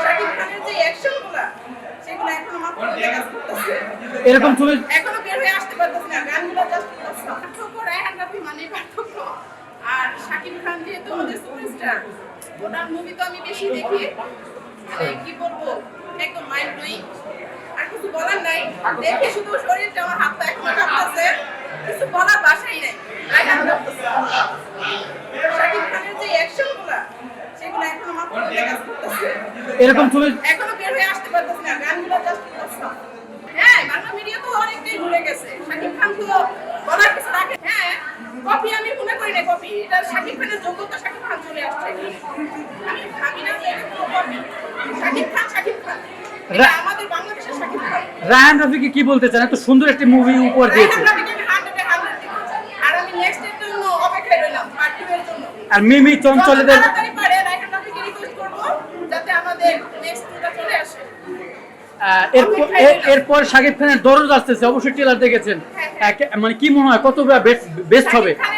শাকিব খানের যে অ্যাকশনগুলো সেগুলো এখনো মাত্র কাজ করতেছে। এরকম ছবি এখনো বের হয়ে আসতে পারতেছে না, গানগুলো জাস্ট পার্থক্য রায়হান রাফি মানে পার্থক্য। আর শাকিব খান যেহেতু আমাদের সুপারস্টার, ওনার মুভি তো আমি বেশি দেখি, মানে কি বলবো, একদম মাইন্ড ব্লোয়িং। আর কিছু বলার নাই, দেখে শুধু শরীরটা আমার হাত পা এখনো কাঁপতেছে, কিছু বলার ভাষাই নাই। রায়হান রাফি শাকিব খানের যে অ্যাকশনগুলো সেগুলো এখনো মাত্র কাজ করতেছে। এরকম ছবি এখনো বের হয়ে আসতে পারতেছে না, গানগুলো জাস্ট হ্যাঁ, বাংলা মিডিয়া তো অনেকটাই ঘুরে গেছে। শাকিব খান তো বলার কিছু রাখে। হ্যাঁ, কপি আমি মনে করি না কপি, এটা শাকিব খানের যোগ্যতা, শাকিব খান চলে আসছে। আমি ভাবি না যে এটা কোনো কপি। শাকিব খান এটা আমাদের বাংলাদেশের শাকিব খান। রায়হান রাফিকে কি বলতে চান? এত সুন্দর একটা মুভি উপহার দিয়েছে। রায়হান রাফিকে আমি 100 দিব। আর আমি নেক্সট এর জন্য অপেক্ষায় রইলাম, পার্ট 2 এর জন্য। আর মিমি চঞ্চলদের তাড়াতাড়ি পারে রায়হান রাফিকে রিকোয়েস্ট করব যাতে আমাদের নেক্সট 2টা চলে আসে। এরপর শাকিব খানের দরজ আসতেছে, অবশ্যই ট্রেলার দেখেছেন। মানে কি মনে হয় কত বেস্ট হবে? শাকিব খান